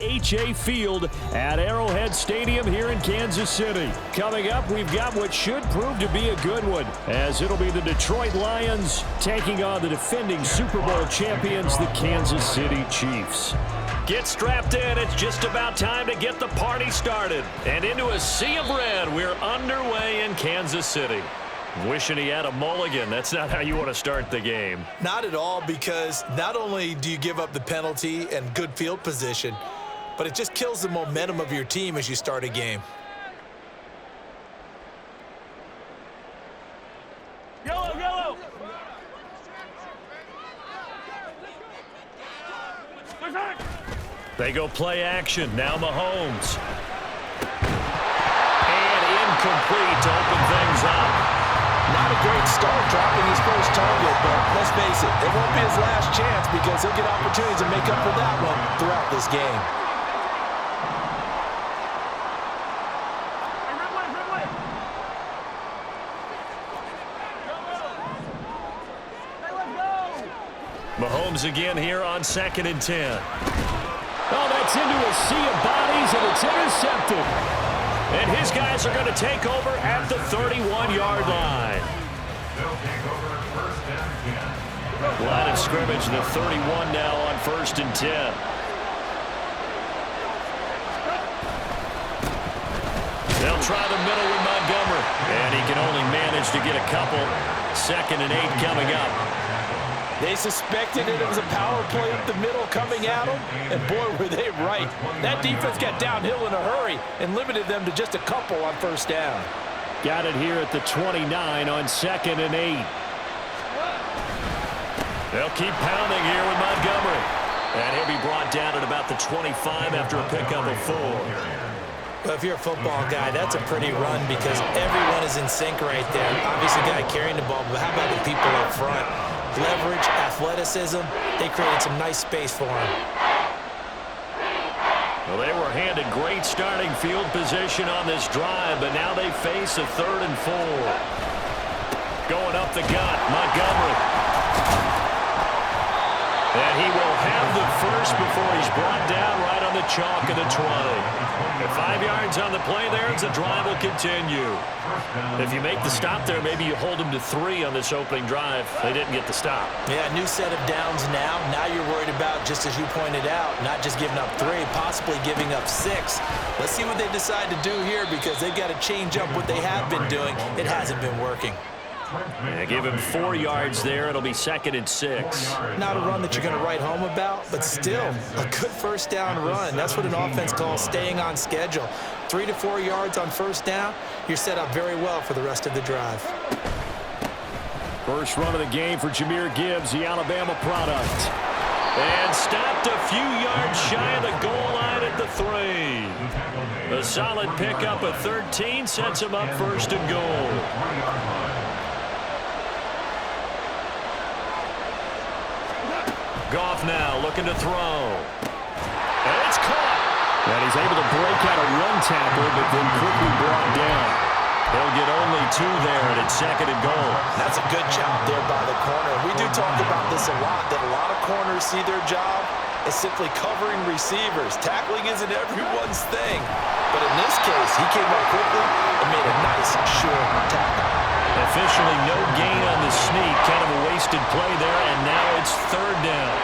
H.A. Field at Arrowhead Stadium here in Kansas City. Coming up, we've got what should prove to be a good one, as it'll be the Detroit Lions taking on the defending Super Bowl champions, the Kansas City Chiefs. Get strapped in. It's just about time to get the party started. And into a sea of red, we're underway in Kansas City. Wishing he had a mulligan. That's not how you want to start the game. Not at all, because not only do you give up the penalty and good field position, but it just kills the momentum of your team as you start a game. Yellow, yellow. They go play action. Now Mahomes. And incomplete to open things up. Not a great start dropping his first target, but let's face it, it won't be his last chance because he'll get opportunities to make up for that one throughout this game. Mahomes again here on 2nd and 10. Oh, that's into a sea of bodies, and it's intercepted. And his guys are going to take over at the 31-yard line. Line of scrimmage, the 31 now on 1st and 10. They'll try the middle with Montgomery. And he can only manage to get a couple. 2nd and 8 coming up. They suspected it was a power play up the middle coming at them, and boy, were they right. That defense got downhill in a hurry and limited them to just a couple on 1st down. Got it here at the 29 on 2nd and 8. They'll keep pounding here with Montgomery. And he'll be brought down at about the 25 after a pickup of 4. Well, if you're a football guy, that's a pretty run because everyone is in sync right there. Obviously, the guy carrying the ball, but how about the people up front? Leverage, athleticism, they created some nice space for him. Well, they were handed great starting field position on this drive, but now they face a 3rd and 4. Going up the gut, Montgomery. And he will have the first before he's brought down right on the chalk of the 20. And 5 yards on the play there as the drive will continue. If you make the stop there, maybe you hold them to 3 on this opening drive. They didn't get the stop. Yeah, new set of downs now. Now you're worried about, just as you pointed out, not just giving up 3, possibly giving up 6. Let's see what they decide to do here because they've got to change up what they have been doing. It hasn't been working. Yeah, give him 4 yards there. It'll be 2nd and 6. Not a run that you're going to write home about, but still a good 1st down run. That's what an offense calls staying on schedule. 3 to 4 yards on 1st down, you're set up very well for the rest of the drive. First run of the game for Jahmyr Gibbs, the Alabama product. And stopped a few yards shy of the goal line at the 3. A solid pickup of 13 sets him up 1st and goal. Goff now looking to throw. And it's caught. And he's able to break out a run tackle, but then quickly brought down. He'll get only 2 there, and it's 2nd and goal. That's a good job there by the corner. We do talk about this a lot, that a lot of corners see their job as simply covering receivers. Tackling isn't everyone's thing. But in this case, he came up quickly and made a nice, short tackle. Officially no gain on the sneak. Kind of a wasted play there, and now it's 3rd down.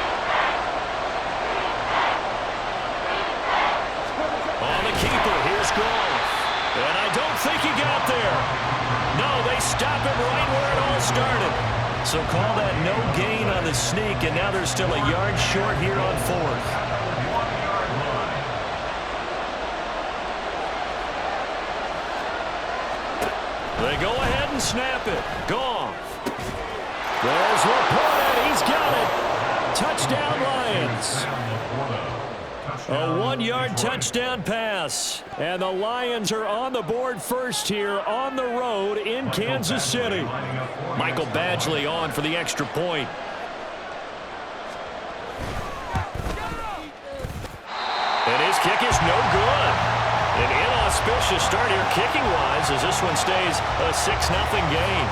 On the keeper, here's Goff. And I don't think he got there. No, they stop him right where it all started. So call that no gain on the sneak, and now they're still a yard short here on 4th. They go ahead and snap it. Goff. There's Laporta. He's got it. Touchdown, Lions. A 1-yard touchdown pass. And the Lions are on the board first here on the road in Kansas City. Michael Badgley on for the extra point. And his kick is no good. An inauspicious start here kicking-wise as this one stays a 6-0 game.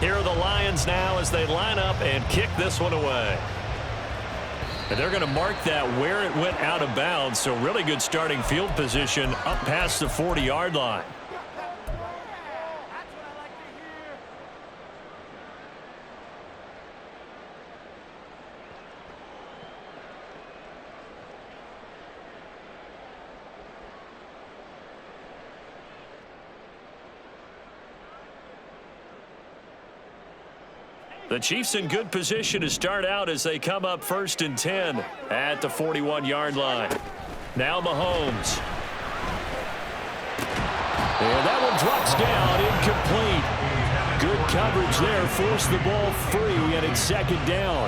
Here are the Lions now as they line up and kick this one away. And they're going to mark that where it went out of bounds, so really good starting field position up past the 40-yard line. The Chiefs in good position to start out as they come up 1st and 10 at the 41-yard line. Now Mahomes. And that one drops down, incomplete. Good coverage there, forced the ball free, and it's 2nd down.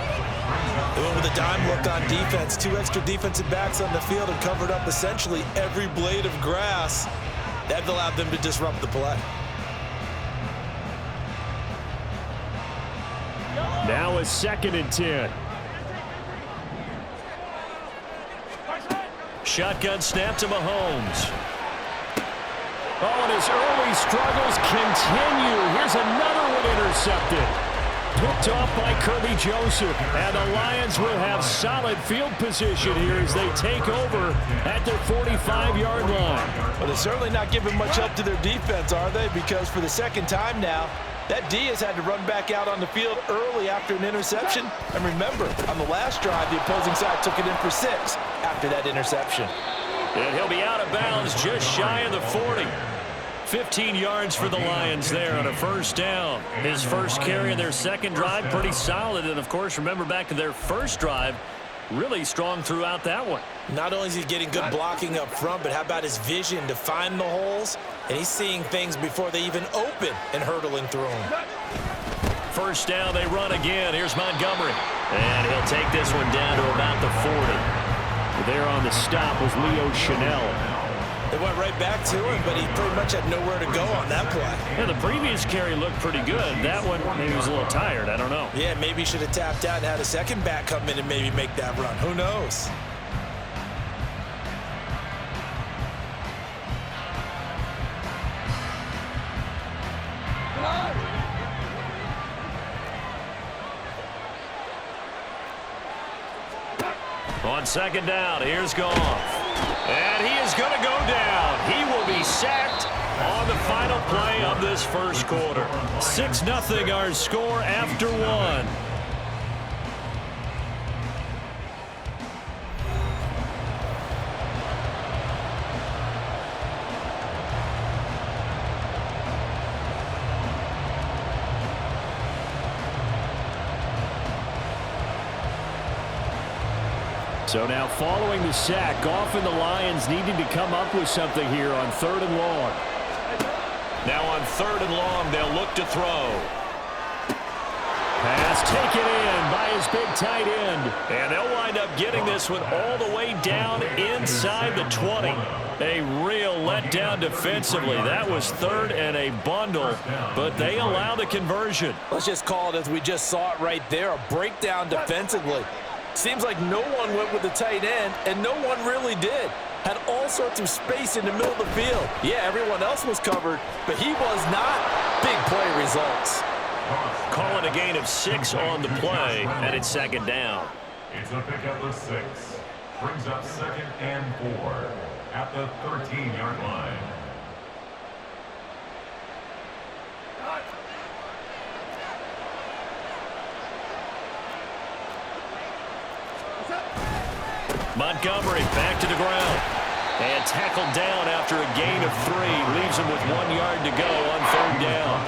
They went with a dime look on defense. 2 extra defensive backs on the field and covered up essentially every blade of grass. That allowed them to disrupt the play. Now it's 2nd and 10. Shotgun snap to Mahomes. Oh, and his early struggles continue. Here's another one intercepted. Picked off by Kirby Joseph. And the Lions will have solid field position here as they take over at their 45-yard line. Well, they're certainly not giving much help to their defense, are they? Because for the 2nd time now, that D has had to run back out on the field early after an interception. And remember, on the last drive, the opposing side took it in for 6 after that interception. And he'll be out of bounds just shy of the 40. 15 yards for the Lions there on a 1st down. His first carry in their 2nd drive, pretty solid. And, of course, remember back to their 1st drive, really strong throughout that one. Not only is he getting good blocking up front, but how about his vision to find the holes? And he's seeing things before they even open and hurtling through them. 1st down, they run again. Here's Montgomery. And he'll take this one down to about the 40. There on the stop was Leo Chanel. They went right back to him, but he pretty much had nowhere to go on that play. Yeah, the previous carry looked pretty good. That one, maybe he was a little tired. I don't know. Yeah, maybe he should have tapped out and had a 2nd back come in and maybe make that run. Who knows? On 2nd down, here's Goff. And he is going to go down. He will be sacked on the final play of this 1st quarter. 6-0 our score after 1. So now following the sack, Goff and the Lions needing to come up with something here on 3rd and long. Now on 3rd and long, they'll look to throw. Pass taken in by his big tight end. And they'll wind up getting this one all the way down inside the 20. A real letdown defensively. That was 3rd and a bundle, but they allow the conversion. Let's just call it as we just saw it right there, a breakdown defensively. Seems like no one went with the tight end, and no one really did. Had all sorts of space in the middle of the field. Yeah, everyone else was covered, but he was not. Big play results. Call it a gain of 6 on the play, and it's 2nd down. It's a pickup of 6. Brings up 2nd and 4 at the 13-yard line. Montgomery back to the ground. And tackled down after a gain of 3. Leaves him with 1 yard to go on 3rd down.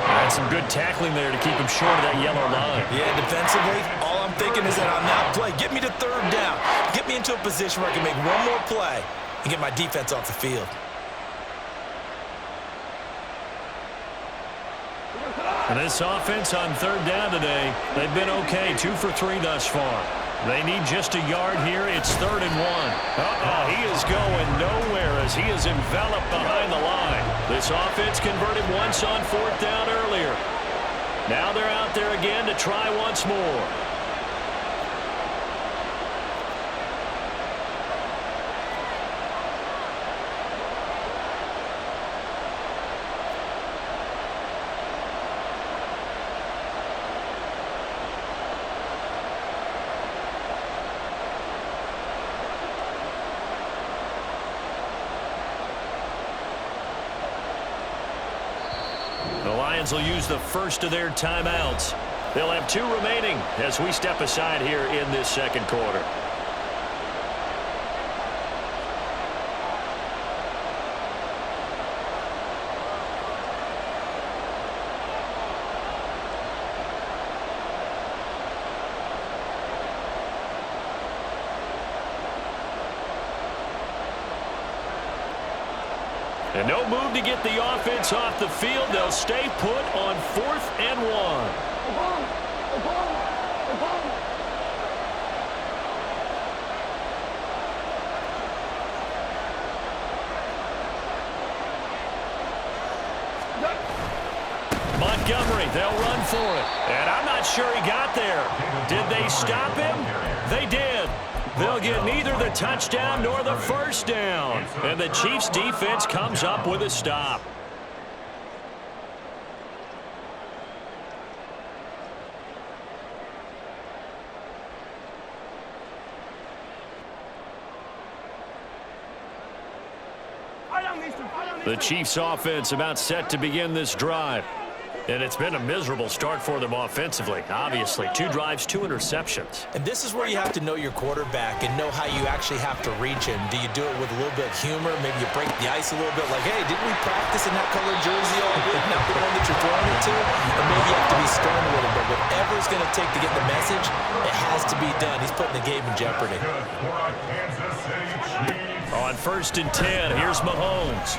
That's some good tackling there to keep him short of that yellow line. Yeah, defensively, all I'm thinking is that on that play, get me to 3rd down. Get me into a position where I can make one more play and get my defense off the field. And this offense on 3rd down today, they've been okay. 2 for 3 thus far. They need just a yard here. It's 3rd and 1. He is going nowhere as he is enveloped behind the line. This offense converted once on 4th down earlier. Now they're out there again to try once more. Lions will use the first of their timeouts. They'll have 2 remaining as we step aside here in this second quarter. And no move to get the offense off the field. They'll stay put on 4th and 1. Montgomery, they'll run for it. And I'm not sure he got there. Did they stop him? They did. They'll get neither the touchdown nor the first down. And the Chiefs' defense comes up with a stop. The Chiefs' offense about set to begin this drive. And it's been a miserable start for them offensively. Obviously, 2 drives, 2 interceptions. And this is where you have to know your quarterback and know how you actually have to reach him. Do you do it with a little bit of humor? Maybe you break the ice a little bit like, hey, didn't we practice in that color jersey all week? Not the one that you're throwing it to? Or maybe you have to be stern with him. But whatever it's going to take to get the message, it has to be done. He's putting the game in jeopardy. On 1st and 10, here's Mahomes.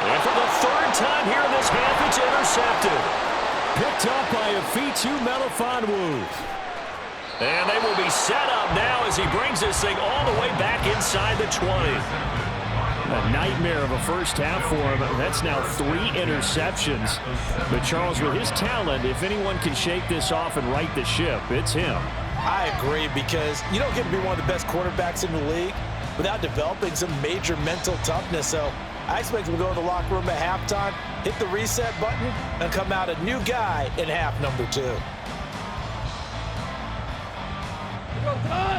And for the 3rd time here in this half, it's intercepted. Picked up by Afitu Melifonwu. And they will be set up now as he brings this thing all the way back inside the 20. A nightmare of a first half for him. That's now 3 interceptions. But Charles, with his talent, if anyone can shake this off and right the ship, it's him. I agree, because you don't get to be one of the best quarterbacks in the league without developing some major mental toughness. So I expect him to go to the locker room at halftime, hit the reset button, and come out a new guy in half number 2.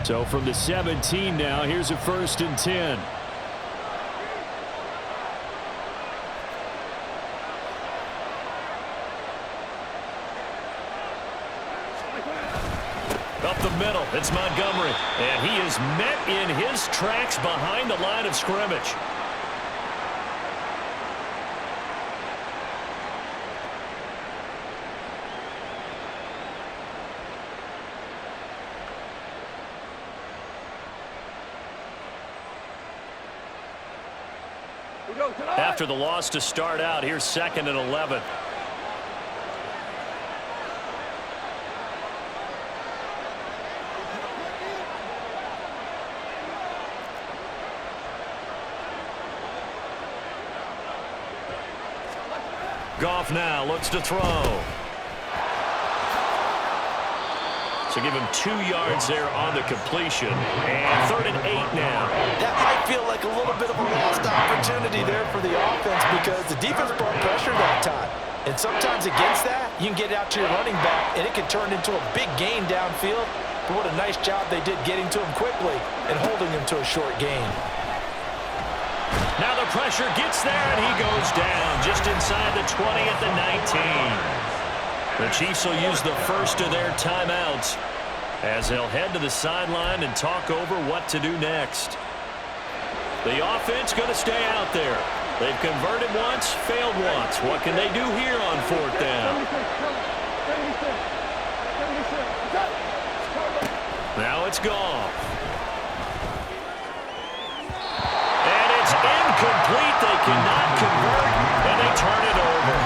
So from the 17 now, here's a 1st and 10. Up the middle, it's Montgomery. And he is met in his tracks behind the line of scrimmage. After the loss to start out, here's 2nd and 11. Goff now looks to throw. So give him 2 yards there on the completion. And 3rd and 8 now. That might feel like a little bit of a lost opportunity there for the offense, because the defense brought pressure that time. And sometimes against that, you can get out to your running back, and it can turn into a big gain downfield. But what a nice job they did getting to him quickly and holding him to a short gain. Now the pressure gets there, and he goes down just inside the 20 at the 19. The Chiefs will use the first of their timeouts as they'll head to the sideline and talk over what to do next. The offense going to stay out there. They've converted once, failed once. What can they do here on 4th down? Now it's gone. And it's incomplete. They cannot convert, and they turn it over.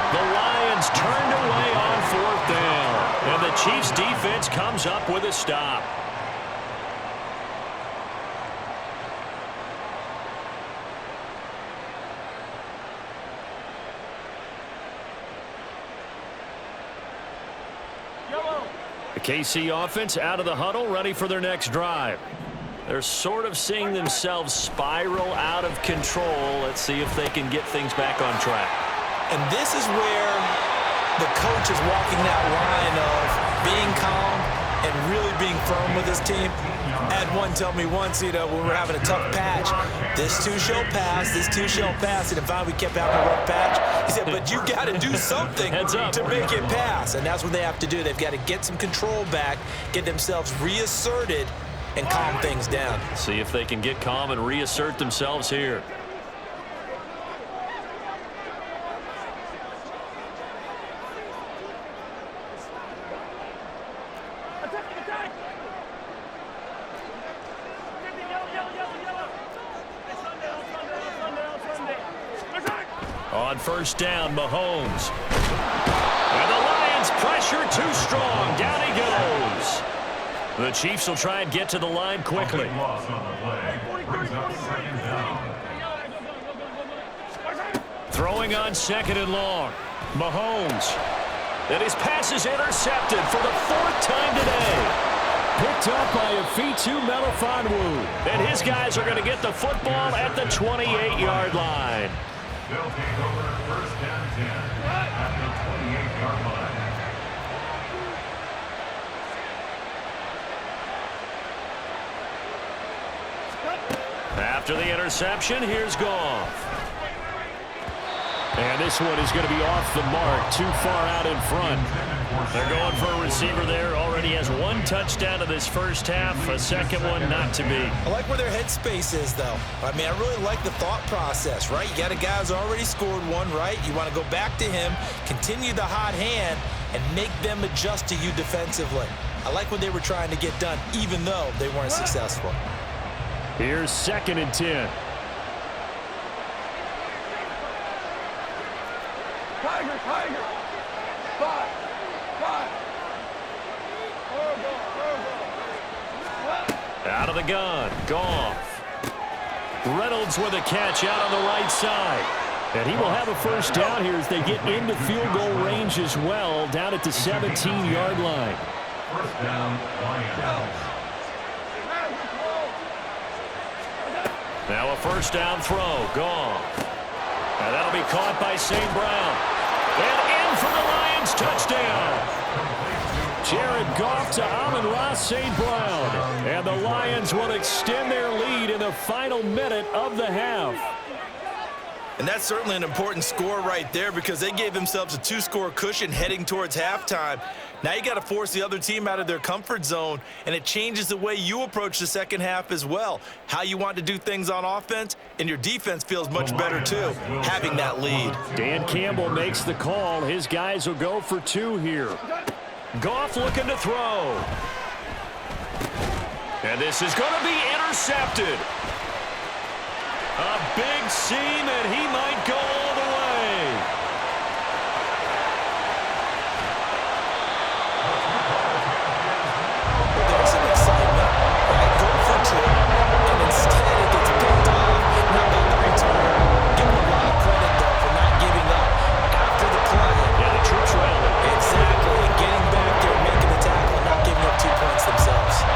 The Lions turned away on 4th down, and the Chiefs' defense comes up with a stop. The KC offense out of the huddle, ready for their next drive. They're sort of seeing themselves spiral out of control. Let's see if they can get things back on track. And this is where the coach is walking that line of being calm and really being firm with his team. I had one tell me once, when we were having a tough patch, this too shall pass, this too shall pass. And if we kept having a rough patch, he said, but you got to do something to make it pass. And that's what they have to do. They've got to get some control back, get themselves reasserted, and calm things down. See if they can get calm and reassert themselves here. On first down, Mahomes. And the Lions pressure too strong. Down he goes. The Chiefs will try and get to the line quickly. Loss on the play brings up second down. Throwing on second and long. Mahomes. And his pass is intercepted for the fourth time today. Picked up by a Fitu Melifonwu. And his guys are going to get the football at the 28-yard line. They'll take over first and 10 at the 28-yard line. After the interception, here's Goff. And this one is going to be off the mark, too far out in front. They're going for a receiver there. Already has one touchdown in this first half. A second one not to be. I like where their headspace is, though. I mean, I really like the thought process, right? You got a guy who's already scored one, right? You want to go back to him, continue the hot hand, and make them adjust to you defensively. I like what they were trying to get done, even though they weren't successful. Here's second and 10. Tiger. Five. Out of the gun. Goff. Reynolds with a catch out on the right side. And he will have a first down here as they get into field goal range as well, down at the 17-yard line. First down, Lions. Now a first down throw. Goff. And that'll be caught by St. Brown. And in for the Lions touchdown. Jared Goff to Amon-Ra St. Brown. And the Lions will extend their lead in the final minute of the half. And that's certainly an important score right there because they gave themselves a two-score cushion heading towards halftime. Now you got to force the other team out of their comfort zone, and it changes the way you approach the second half as well. How you want to do things on offense, and your defense feels much better too, having that lead. Dan Campbell makes the call. His guys will go for two here. Goff looking to throw. And this is going to be intercepted. A big seam, and he might go all the way. There's some excitement. Right, go for two, and instead it gets picked off. Not by the return. Give him a lot of credit, though, for not giving up after the play. Yeah, the troops rallied. Exactly, and getting back there, making the tackle, and not giving up 2 points themselves.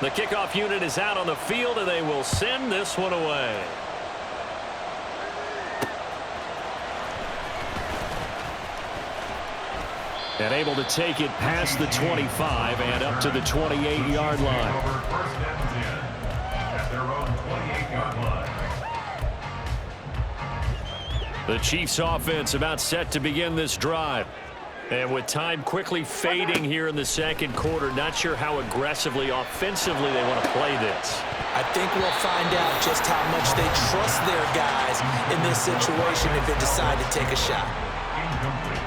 The kickoff unit is out on the field, and they will send this one away. And able to take it past the 25 and up to the 28-yard line. Over first and 10 at their own 28-yard line. The Chiefs offense about set to begin this drive. And with time quickly fading here in the second quarter, not sure how aggressively, offensively they want to play this. I think we'll find out just how much they trust their guys in this situation if they decide to take a shot. Incomplete.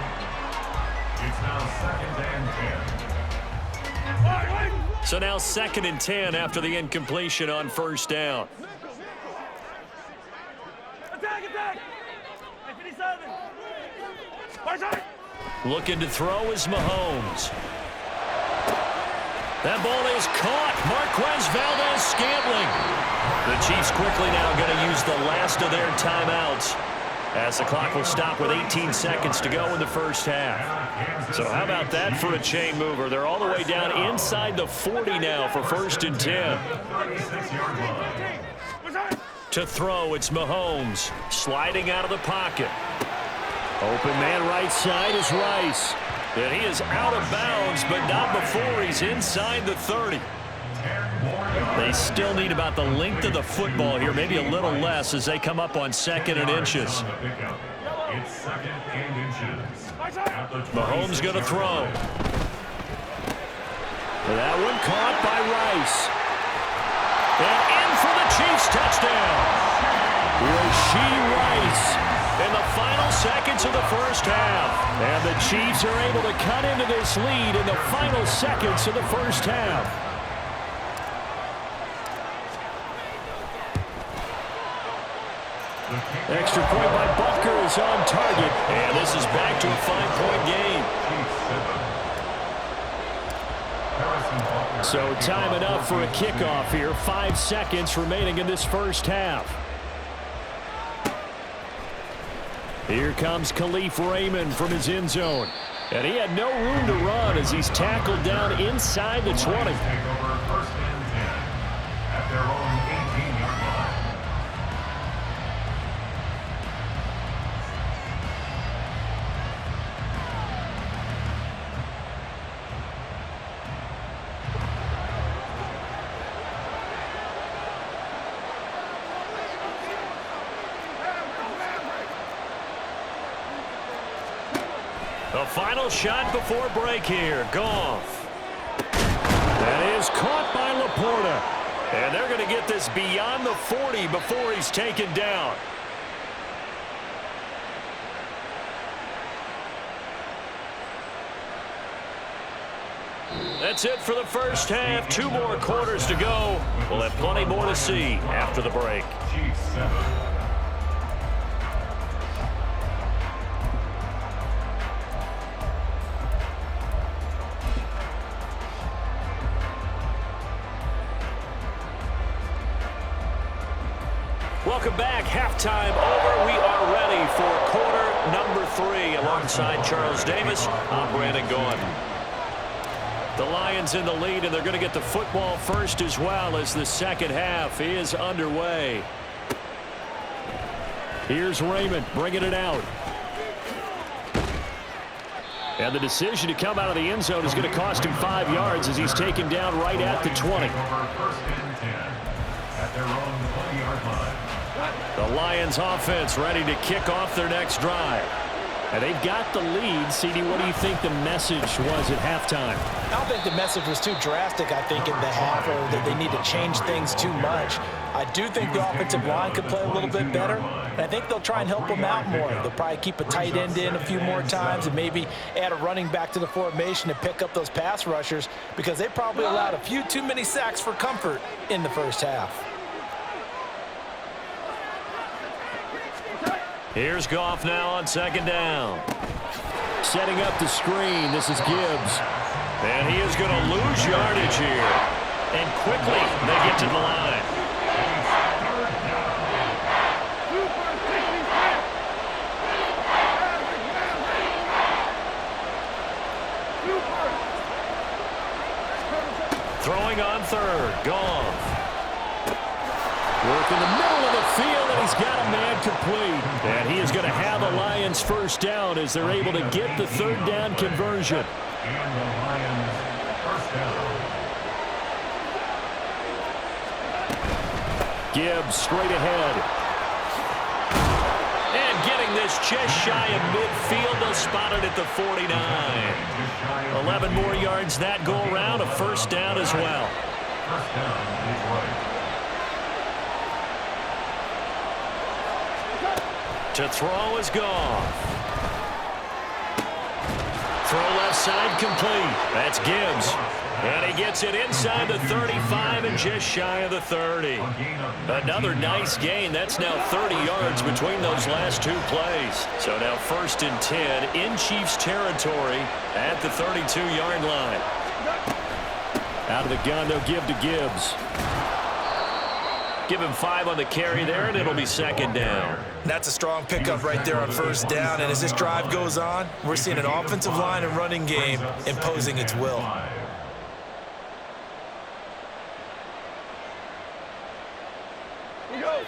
It's now second and 10. So now second and 10 after the incompletion on first down. Attack! 57! Looking to throw is Mahomes. That ball is caught. Marquez Valdez-Scantling. The Chiefs quickly now going to use the last of their timeouts, as the clock will stop with 18 seconds to go in the first half. So how about that for a chain mover? They're all the way down inside the 40 now for 1st and 10. To throw, it's Mahomes sliding out of the pocket. Open man right side is Rice. And he is out of bounds, but not before he's inside the 30. They still need about the length of the football here, maybe a little less as they come up on 2nd and inches. It's 2nd and inches. Mahomes going to throw. That one caught by Rice. And in for the Chiefs touchdown. Rashee Rice in the final seconds of the first half. And the Chiefs are able to cut into this lead in the final seconds of the first half. Extra point by Butker is on target. And this is back to a 5-point game. So time enough for a kickoff here. 5 seconds remaining in this first half. Here comes Khalif Raymond from his end zone. And he had no room to run as he's tackled down inside the 20. Take over 1st and 10 at their own 18-yard line. The final shot before break here. Goff. That is caught by Laporta. And they're going to get this beyond the 40 before he's taken down. That's it for the first half. 2 more quarters to go. We'll have plenty more to see after the break. Chiefs 7. Welcome back. Halftime over. We are ready for quarter number 3. Alongside Charles Davis, I'm Brandon Gordon. The Lions in the lead, and they're going to get the football first as well as the second half is underway. Here's Raymond bringing it out. And the decision to come out of the end zone is going to cost him 5 yards as he's taken down right at the 20. Take over 1st and 10 at their own 20-yard line. The Lions offense ready to kick off their next drive. And they've got the lead. CD, what do you think the message was at halftime? I don't think the message was too drastic, I think, in the half, or that they need to change things too much. I do think the offensive line could play a little bit better, and I think they'll try and help them out more. They'll probably keep a tight end in a few more times and maybe add a running back to the formation and pick up those pass rushers, because they probably allowed a few too many sacks for comfort in the first half. Here's Goff now on 2nd down. Setting up the screen, this is Gibbs. And he is going to lose yardage here. And quickly, they get to the line. Throwing on 3rd, Goff. Work in the middle of the field, and he's got a man complete. And he is going to have the Lions first down as they're able to get the 3rd down conversion. And the Lions first down. Gibbs straight ahead. And getting this just shy of midfield. They'll spot it at the 49. 11 more yards that go around. A first down as well. First down, Detroit. To throw is Goff. Throw left side complete. That's Gibbs. And he gets it inside the 35 and just shy of the 30. Another nice gain. That's now 30 yards between those last 2 plays. So now 1st and 10 in Chiefs territory at the 32-yard line. Out of the gun, they'll give to Gibbs. Give him 5 on the carry there, and it'll be second down. That's a strong pickup right there on first down, and as this drive goes on, we're seeing an offensive line and running game imposing its will.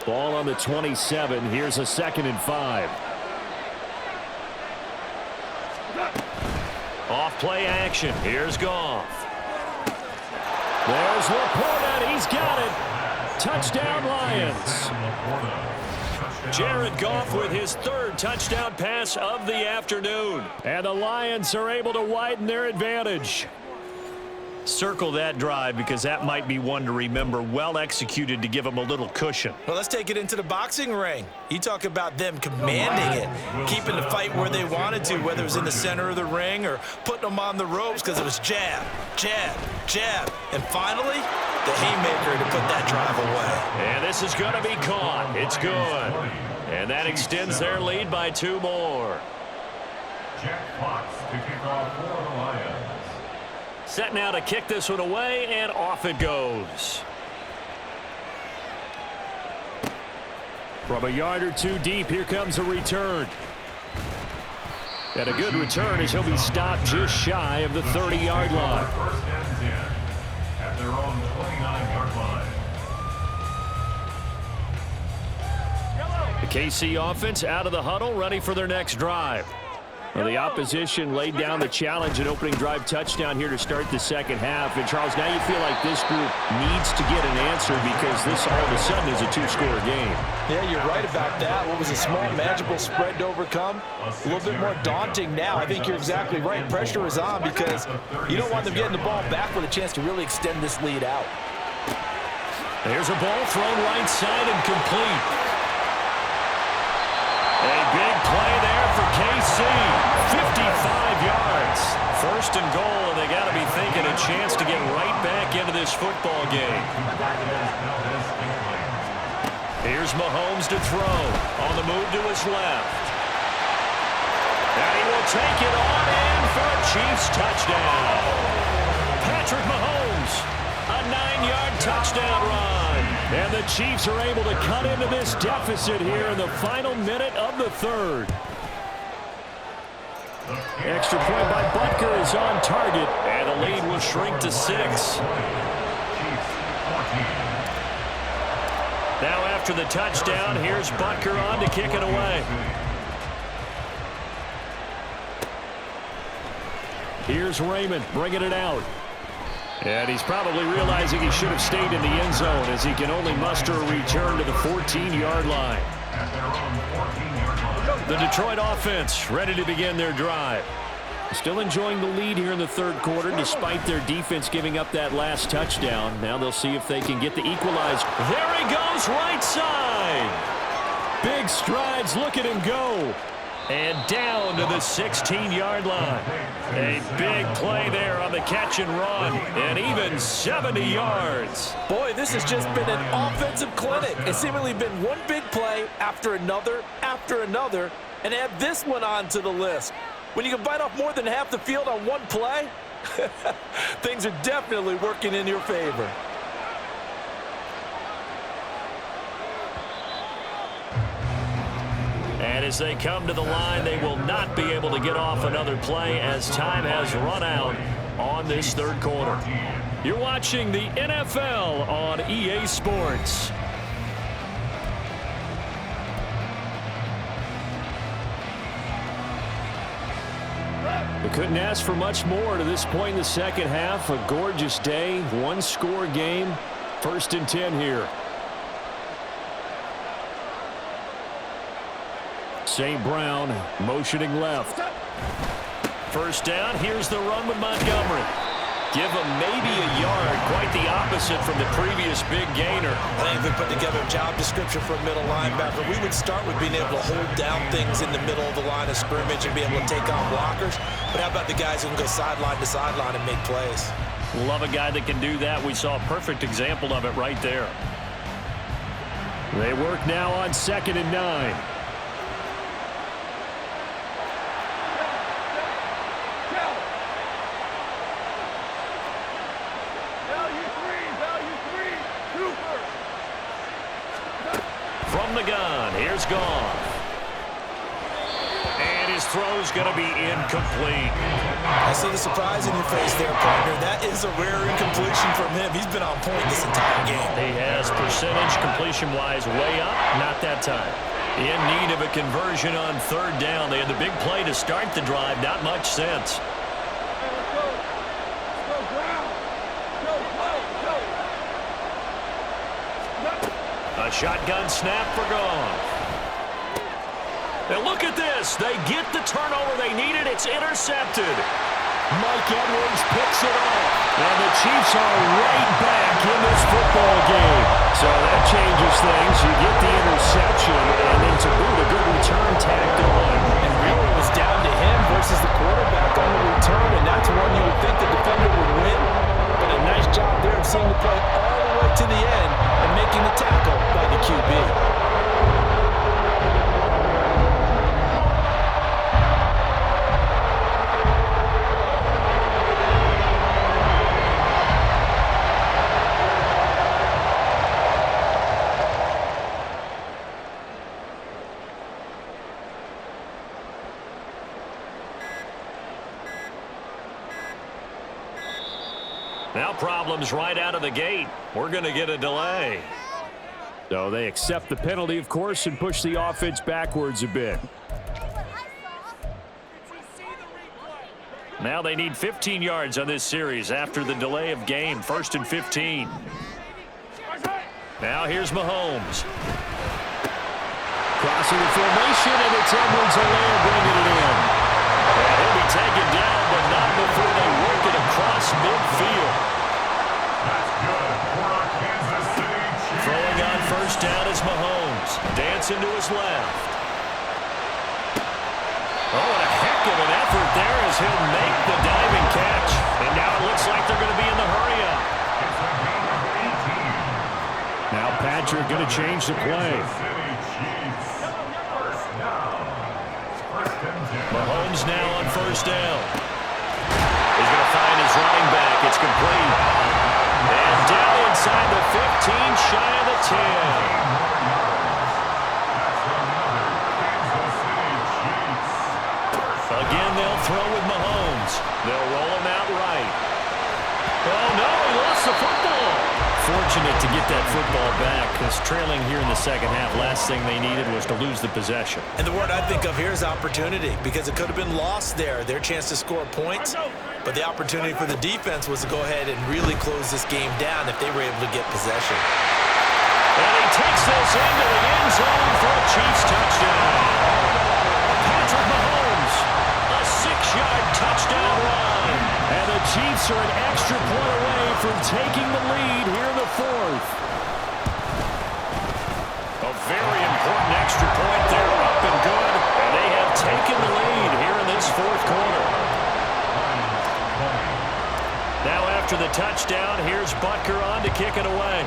Ball on the 27. Here's a 2nd and 5. Off-play action. Here's Goff. There's Laporta. He's got it. Touchdown, Lions. Jared Goff with his 3rd touchdown pass of the afternoon. And the Lions are able to widen their advantage. Circle that drive because that might be one to remember. Well executed to give them a little cushion. Well, let's take it into the boxing ring. You talk about them commanding it, keeping the fight where they wanted to, whether it was in the center of the ring or putting them on the ropes because it was jab, jab, jab. And finally, the haymaker to put that drive away. And this is going to be caught. It's good. And that extends their lead by 2 more. Jack Fox to kick off for the Lions. Set now to kick this one away, and off it goes. From a yard or 2 deep, here comes a return. And a good return as he'll be stopped just shy of the 30-yard line. First and 10 at their own 29-yard line. The KC offense out of the huddle, ready for their next drive. Well, the opposition laid down the challenge and opening drive touchdown here to start the second half. And, Charles, now you feel like this group needs to get an answer because this all of a sudden is a 2-score game. Yeah, you're right about that. What was a small, manageable spread to overcome? A little bit more daunting now. I think you're exactly right. Pressure is on because you don't want them getting the ball back with a chance to really extend this lead out. There's a ball thrown right side and complete. A big play there for KC. 55 yards. First and goal, and they got to be thinking a chance to get right back into this football game. Here's Mahomes to throw. On the move to his left. And he will take it on in for a Chiefs touchdown. Patrick Mahomes, a 9-yard touchdown run. And the Chiefs are able to cut into this deficit here in the final minute of the 3rd. Extra point by Butker is on target. And the lead will shrink to 6. Now after the touchdown, here's Butker on to kick it away. Here's Raymond bringing it out. And he's probably realizing he should have stayed in the end zone as he can only muster a return to the 14-yard line. The Detroit offense ready to begin their drive. Still enjoying the lead here in the 3rd quarter despite their defense giving up that last touchdown. Now they'll see if they can get the equalizer. There he goes, right side. Big strides. Look at him go. And down to the 16-yard line. A big play there on the catch and run. And even 70 yards. Boy, this has just been an offensive clinic. It's seemingly been one big play after another, and add this one onto the list. When you can bite off more than half the field on one play, things are definitely working in your favor. And as they come to the line, they will not be able to get off another play as time has run out on this 3rd quarter. You're watching the NFL on EA Sports. They couldn't ask for much more to this point in the second half. A gorgeous day, 1-score game. 1st and 10 here. St. Brown motioning left. First down, here's the run with Montgomery. Give him maybe a yard, quite the opposite from the previous big gainer. I think if we put together a job description for a middle linebacker, we would start with being able to hold down things in the middle of the line of scrimmage and be able to take on blockers. But how about the guys who can go sideline to sideline and make plays? Love a guy that can do that. We saw a perfect example of it right there. They work now on 2nd and 9. the gun. Here's Goff. And his throw's going to be incomplete. I see the surprise in your face there, partner. That is a rare incompletion from him. He's been on point this entire game. He has percentage completion-wise way up. Not that time. In need of a conversion on third down. They had the big play to start the drive. Not much sense. A shotgun snap for Goff. And look at this. They get the turnover they needed. It's intercepted. Mike Edwards picks it off. And the Chiefs are right back in this football game. So that changes things. You get the interception, and then to boot, a good return tacked on. And really it was down to him versus the quarterback on the return, and that's one you would think the defender would win. But a nice job there of seeing the play all the way to the end and making the tackle by the QB. Now problems right out of the gate. We're going to get a delay. So they accept the penalty, of course, and push the offense backwards a bit. Now they need 15 yards on this series after the delay of game. 1st and 15. Now here's Mahomes. Crossing the formation, and it's Edwards-Helaire bringing it in. And he'll be taken down, but not before they work it across midfield. That's good for our Kansas City Chiefs. Throwing on first down is Mahomes. Dancing to his left. Oh, what a heck of an effort there as he'll make the diving catch. And now it looks like they're going to be in the hurry-up. It's a gain of 18. Now Patrick going to change the play. Kansas City Chiefs. First down. First and 10. Mahomes now on first down. He's going to find his running back. It's complete. And down inside the 15, shy of the 10. Again, they'll throw with Mahomes. They'll roll him out right. Oh, no, he lost the football. Fortunate to get that football back, because trailing here in the second half, last thing they needed was to lose the possession. And the word I think of here is opportunity, because it could have been lost there, their chance to score points. But the opportunity for the defense was to go ahead and really close this game down if they were able to get possession. And he takes this into the end zone for a Chiefs touchdown. Patrick Mahomes, a 6-yard touchdown run. And the Chiefs are an extra point away from taking the lead here in the fourth. A very important extra point there, up and good. And they have taken the lead here in this fourth quarter. Now after the touchdown, here's Butker on to kick it away.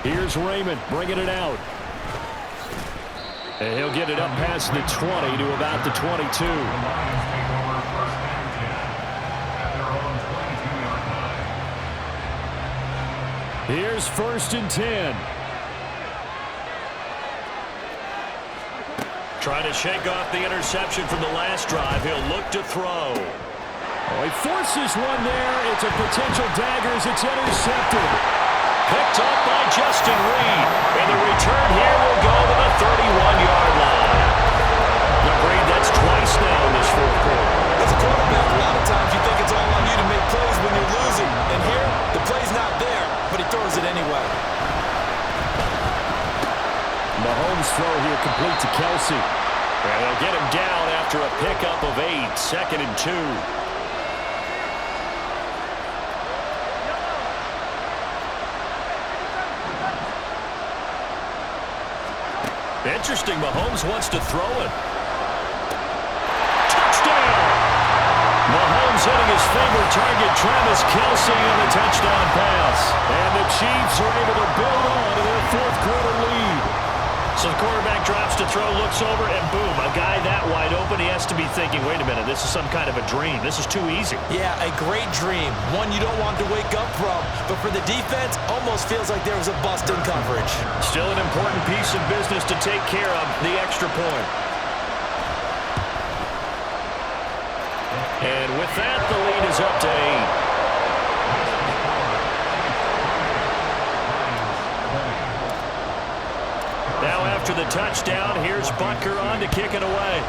Here's Raymond bringing it out. And he'll get it up past the 20 to about the 22. The Lions take over first and 10 at their own 22-yard line. Here's 1st and 10. Trying to shake off the interception from the last drive. He'll look to throw. Oh, he forces one there. It's a potential dagger as it's intercepted. Picked up by Justin Reed. And the return here will go to the 31-yard line. Agreed, that's twice now in this fourth quarter. As a quarterback, a lot of times you think it's all on you to make plays when you're losing. And here, the play's not there, but he throws it anyway. Mahomes' throw here complete to Kelsey. And they'll get him down after a pickup of 8, 2nd and 2. Interesting, Mahomes wants to throw it. Touchdown! Mahomes hitting his favorite target, Travis Kelce, on the touchdown pass. And the Chiefs are able to build on to their fourth quarter lead. So the quarterback drops to to throw, looks over, and boom, a guy that wide open, he has to be thinking, wait a minute, this is some kind of a dream. This is too easy. Yeah, a great dream. One you don't want to wake up from. But for the defense, almost feels like there was a bust in coverage. Still an important piece of business to take care of, the extra point. And with that, the lead is up to 8. Now after the touchdown, here's Butker on to kick it away.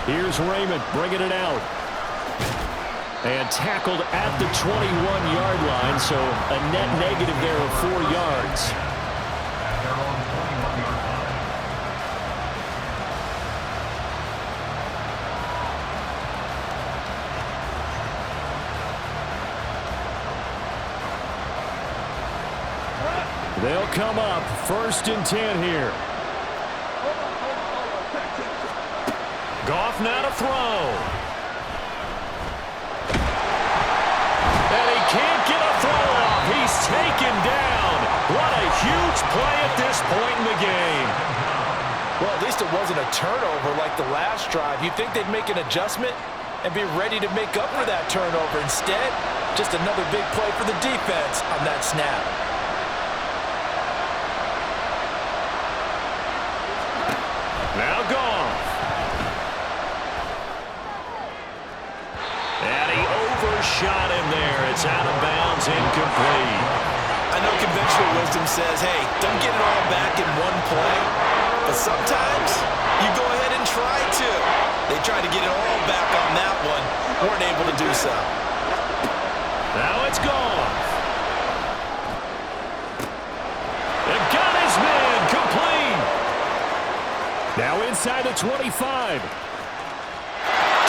Here's Raymond bringing it out. And tackled at the 21-yard line, so a net negative there of 4 yards. They'll come up 1st and 10 here. Goff now to throw. And he can't get a throw off. He's taken down. What a huge play at this point in the game. Well, at least it wasn't a turnover like the last drive. You'd think they'd make an adjustment and be ready to make up for that turnover. Instead, just another big play for the defense on that snap. Now Goff. And he overshot him there. It's out of bounds, incomplete. I know conventional wisdom says, hey, don't get it all back in one play. But sometimes you go ahead and try to. They tried to get it all back on that one. Weren't able to do so. Now it's Goff. They've got his man complete. Now inside the 25.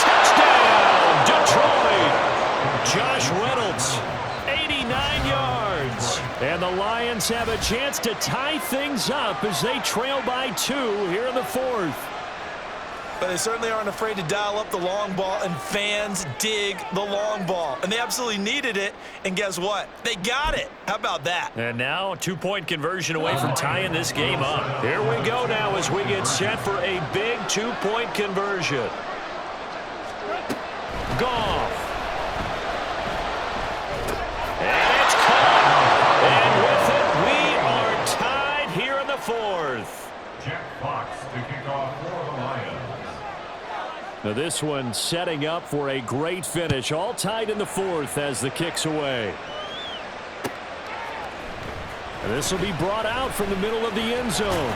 Touchdown, Detroit. Josh Reynolds, 89 yards. And the Lions have a chance to tie things up as they trail by 2 here in the 4th. But they certainly aren't afraid to dial up the long ball, and fans dig the long ball. And they absolutely needed it, and guess what? They got it. How about that? And now a 2-point conversion away from tying this game up. Here we go now as we get set for a big 2-point conversion. Goff. And it's caught. And with it, we are tied here in the 4th. Jack Fox to kick off for the Lions. Now this one setting up for a great finish. All tied in the 4th as the kick's away. And this will be brought out from the middle of the end zone.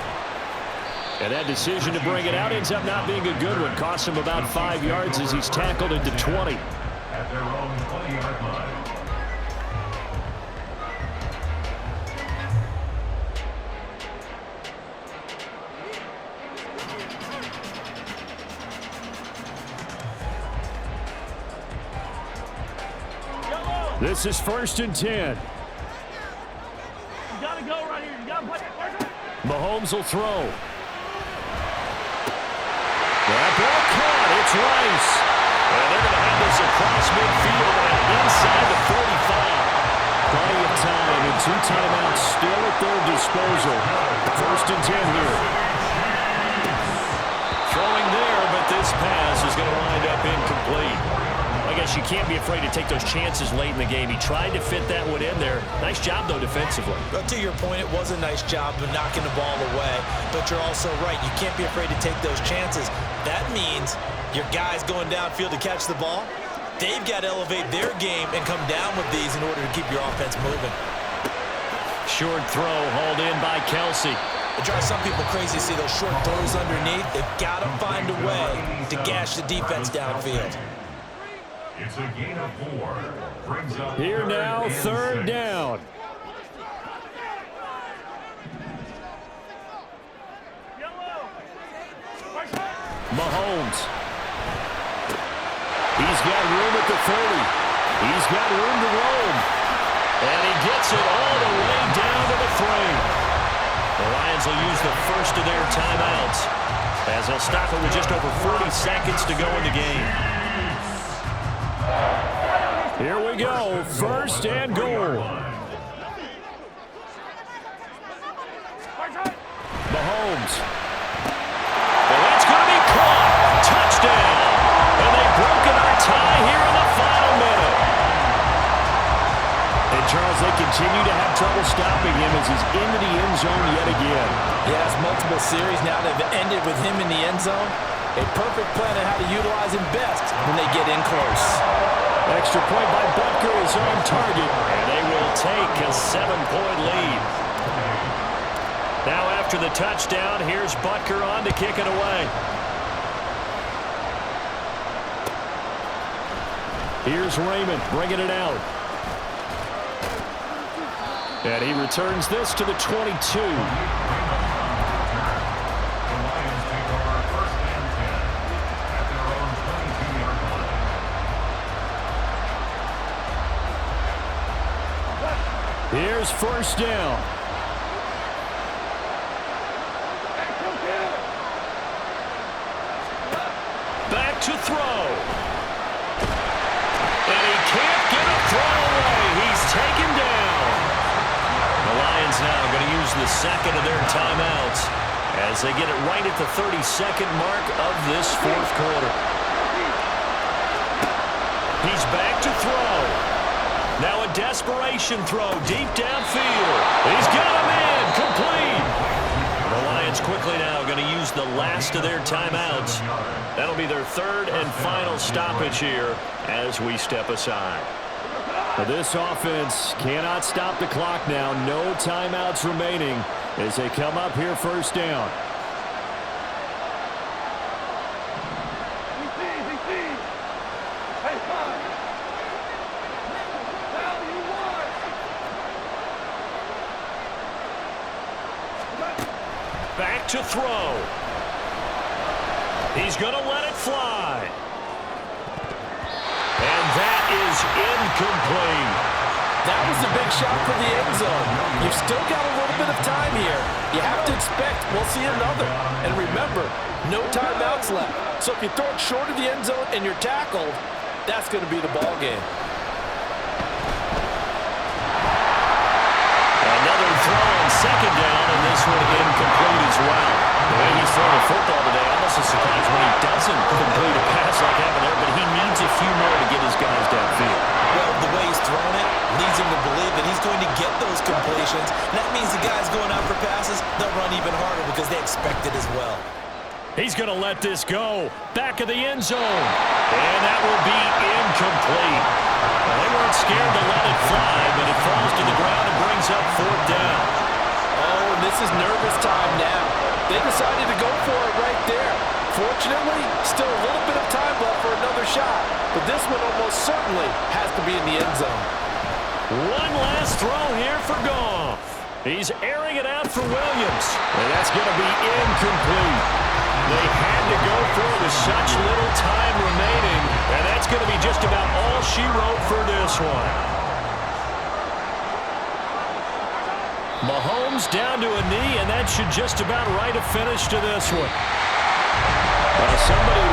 And that decision to bring it out ends up not being a good one. Costs him about 5 yards as he's tackled into 20. At their own 20-yard line. This is 1st and 10. You gotta go right here. You gotta play. Mahomes will throw. That ball caught. It's Rice. And they're going to have this across midfield and inside the 45. Plenty of time and 2 timeouts still at their disposal. 1st and 10 here. Throwing there, but this pass is going to wind up incomplete. I guess you can't be afraid to take those chances late in the game. He tried to fit that one in there. Nice job, though, defensively. But to your point, it was a nice job of knocking the ball away. But you're also right. You can't be afraid to take those chances. That means your guys going downfield to catch the ball, they've got to elevate their game and come down with these in order to keep your offense moving. Short throw hauled in by Kelsey. It drives some people crazy to see those short throws underneath. They've got to find a way to gash the defense downfield. It's a gain of 4. Brings up Here now, 3rd down. Mahomes. He's got room at the 30. He's got room to roam. And he gets it all the way down to the 3. The Lions will use the first of their timeouts as they'll stop it with just over 40 seconds to go in the game. Here we go, 1st and goal. Mahomes. Well, that's going to be caught. Touchdown. And they've broken our tie here in the final minute. And, Charles, they continue to have trouble stopping him as he's into the end zone yet again. Yeah, it's multiple series now that have ended with him in the end zone. A perfect plan on how to utilize him best when they get in close. Extra point by Butker is on target. And they will take a 7-point lead. Now after the touchdown, here's Butker on to kick it away. Here's Raymond bringing it out. And he returns this to the 22. Here's first down. Back to throw. And he can't get a throw away. He's taken down. The Lions now going to use the second of their timeouts as they get it right at the 32nd mark of this fourth quarter. He's back to throw. Now a desperation throw deep downfield. He's got him in. Complete. The Lions quickly now going to use the last of their timeouts. That'll be their third and final stoppage here as we step aside. This offense cannot stop the clock now. No timeouts remaining as they come up here first down. Back to throw. He's going to let it fly. And that is incomplete. That was a big shot for the end zone. You've still got a little bit of time here. You have to expect we'll see another. And remember, no timeouts left. So if you throw it short of the end zone and you're tackled, that's going to be the ball game. Another throw on second down, and this one incomplete as well. The way he's throwing the football today, almost a surprise when he doesn't complete a pass like happened there, but he needs a few more to get his guys downfield. Well, the way he's throwing it leads him to believe that he's going to get those completions. And that means the guys going out for passes, they'll run even harder because they expect it as well. He's going to let this go. Back of the end zone. And that will be incomplete. Well, they weren't scared to let it fly, but it falls to the ground and brings up fourth down. Oh, and this is nervous time now. They decided to go for it right there. Fortunately, still a little bit of time left for another shot. But this one almost certainly has to be in the end zone. One last throw here for Goff. He's airing it out for Williams. And that's going to be incomplete. They had to go for it with such little time remaining, and that's going to be just about all she wrote for this one. Mahomes down to a knee, and that should just about write a finish to this one. Somebody